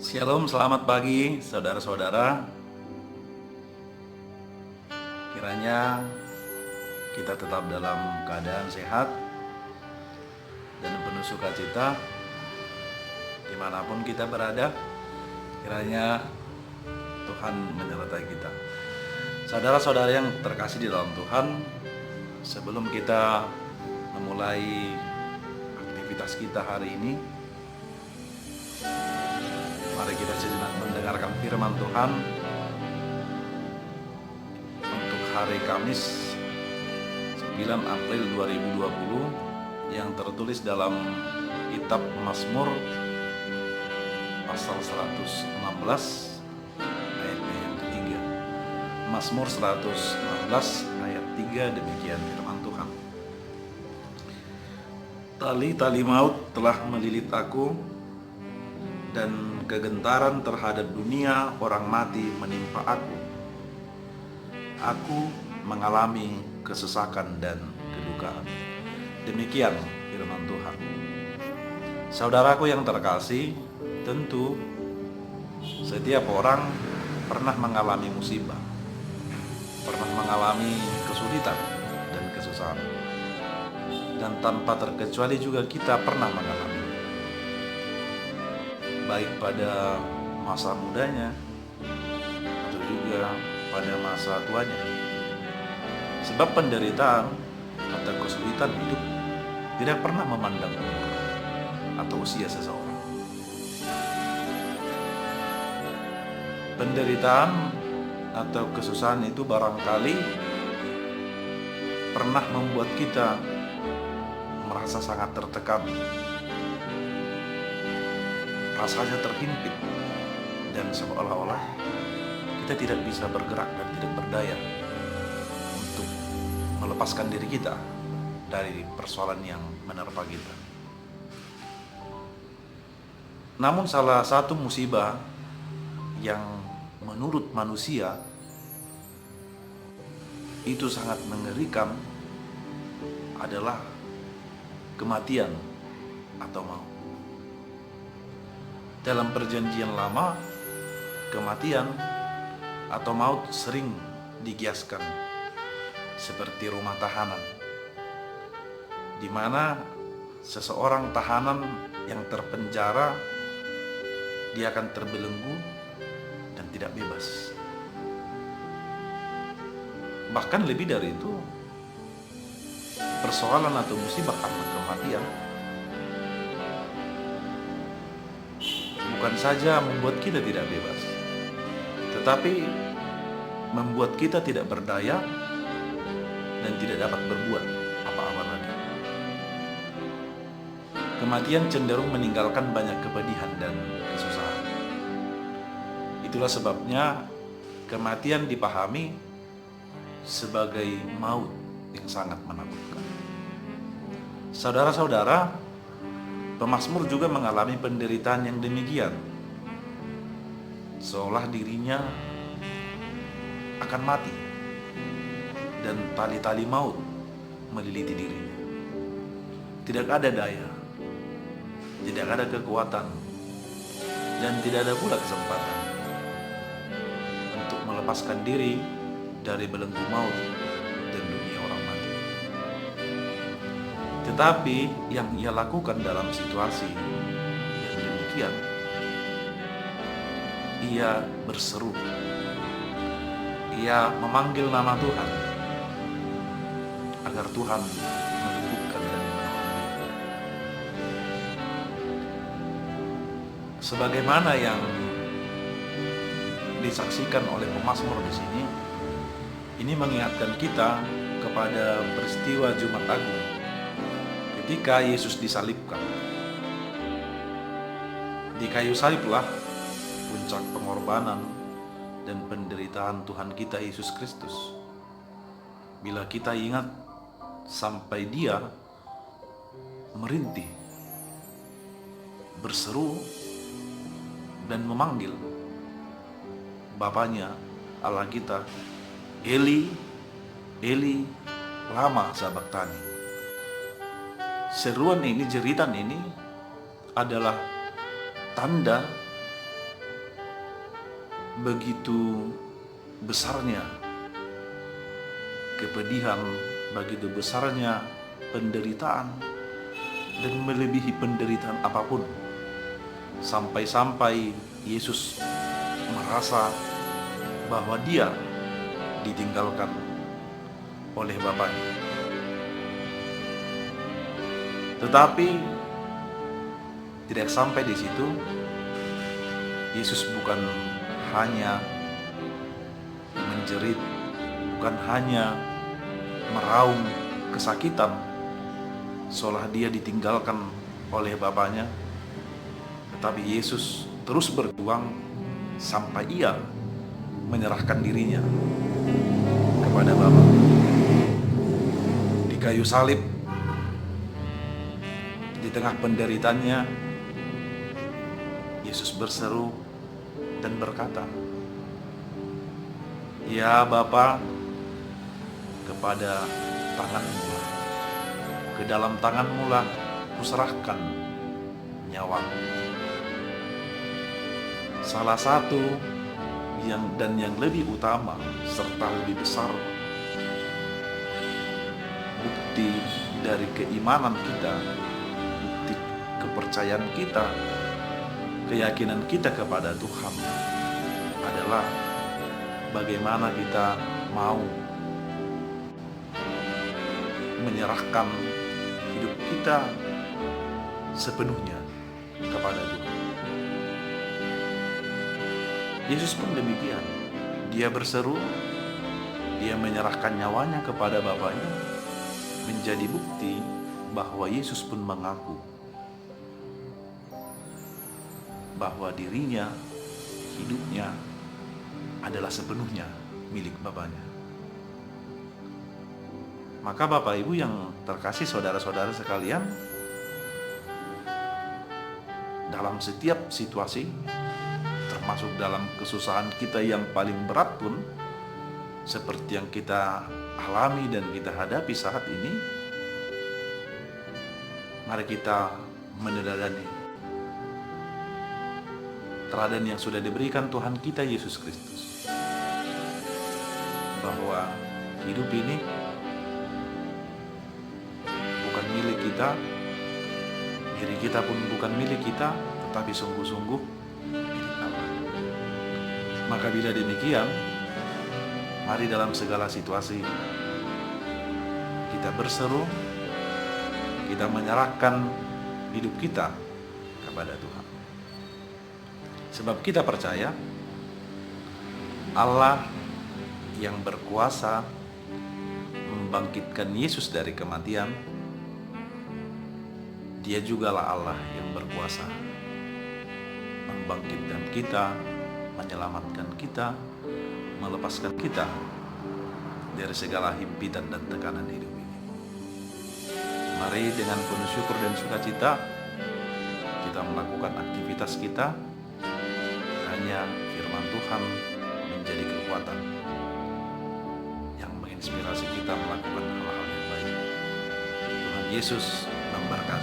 Shalom, selamat pagi saudara-saudara. Kiranya kita tetap dalam keadaan sehat dan penuh sukacita dimanapun kita berada. Kiranya Tuhan menyertai kita. Saudara-saudara yang terkasih di dalam Tuhan, sebelum kita memulai aktivitas kita hari ini, mari kita sejenak mendengarkan firman Tuhan untuk hari Kamis 9 April 2020 yang tertulis dalam kitab Mazmur pasal 116 ayatnya yang ketiga. Mazmur 116 ayat 3, demikian firman Tuhan. Tali-tali maut telah melilit aku, dan kegentaran terhadap dunia orang mati menimpa aku. Aku mengalami kesesakan dan kedukaan. Demikian firman Tuhan. Saudaraku yang terkasih, tentu setiap orang pernah mengalami musibah, pernah mengalami kesulitan dan kesusahan, dan tanpa terkecuali juga kita pernah mengalami, baik pada masa mudanya atau juga pada masa tuanya. Sebab penderitaan atau kesulitan hidup tidak pernah memandang umur atau usia seseorang. Penderitaan atau kesusahan itu barangkali pernah membuat kita merasa sangat tertekan, rasanya terhimpit, dan seolah-olah kita tidak bisa bergerak dan tidak berdaya untuk melepaskan diri kita dari persoalan yang menerpa kita. Namun salah satu musibah yang menurut manusia itu sangat mengerikan adalah kematian atau maut. Dalam perjanjian lama, kematian atau maut sering dikiaskan seperti rumah tahanan, di mana seseorang tahanan yang terpenjara, dia akan terbelenggu dan tidak bebas. Bahkan lebih dari itu, persoalan atau musibah karena kematian bukan saja membuat kita tidak bebas, tetapi membuat kita tidak berdaya dan tidak dapat berbuat apa-apa lagi. Kematian cenderung meninggalkan banyak kepedihan dan kesusahan. Itulah sebabnya kematian dipahami sebagai maut yang sangat menakutkan. Saudara-saudara, pemazmur juga mengalami penderitaan yang demikian, seolah dirinya akan mati dan tali-tali maut meliliti dirinya. Tidak ada daya, tidak ada kekuatan, dan tidak ada pula kesempatan untuk melepaskan diri dari belenggu maut dan dunia orang mati. Tetapi yang ia lakukan dalam situasi yang demikian, ia berseru, ia memanggil nama Tuhan agar Tuhan meluputkan dan menolong. Sebagaimana yang disaksikan oleh pemazmur di sini, ini mengingatkan kita kepada peristiwa Jumat Agung ketika Yesus disalibkan. Di kayu saliblah puncak pengorbanan dan penderitaan Tuhan kita Yesus Kristus. Bila kita ingat sampai Dia merintih, berseru, dan memanggil Bapanya, Allah kita, Eli, Eli, lama sabachthani. Seruan ini, jeritan ini adalah tanda begitu besarnya kepedihan, begitu besarnya penderitaan, dan melebihi penderitaan apapun, sampai-sampai Yesus merasa bahwa dia ditinggalkan oleh Bapaknya. Tetapi tidak sampai di situ. Yesus bukan hanya menjerit, bukan hanya meraung kesakitan seolah dia ditinggalkan oleh Bapaknya, tetapi Yesus terus berjuang sampai ia menyerahkan dirinya kepada Bapa. Di kayu salib, di tengah penderitaannya, Yesus berseru dan berkata, "Ya Bapa, kepada tangan-Mu, ke dalam tangan-Mu lah kuserahkan nyawaku." Salah satu yang lebih utama serta lebih besar bukti dari keimanan kita, bukti kepercayaan kita, keyakinan kita kepada Tuhan adalah bagaimana kita mau menyerahkan hidup kita sepenuhnya kepada Tuhan. Yesus pun demikian. Dia berseru, dia menyerahkan nyawanya kepada Bapaknya, menjadi bukti bahwa Yesus pun mengaku bahwa dirinya, hidupnya adalah sepenuhnya milik Bapaknya. Maka Bapak Ibu yang terkasih, saudara-saudara sekalian, dalam setiap situasi, termasuk dalam kesusahan kita yang paling berat pun, seperti yang kita alami dan kita hadapi saat ini, mari kita meneladani teladan yang sudah diberikan Tuhan kita Yesus Kristus, bahwa hidup ini bukan milik kita, diri kita pun bukan milik kita, tetapi sungguh-sungguh milik Allah. Maka bila demikian, mari dalam segala situasi kita berseru, kita menyerahkan hidup kita kepada Tuhan. Sebab kita percaya Allah yang berkuasa membangkitkan Yesus dari kematian, Dia jugalah Allah yang berkuasa membangkitkan kita, menyelamatkan kita, melepaskan kita dari segala himpitan dan tekanan hidup ini. Mari dengan penuh syukur dan sukacita kita melakukan aktivitas kita. Hanya firman Tuhan menjadi kekuatan yang menginspirasi kita melakukan hal-hal yang baik. Tuhan Yesus memberkati.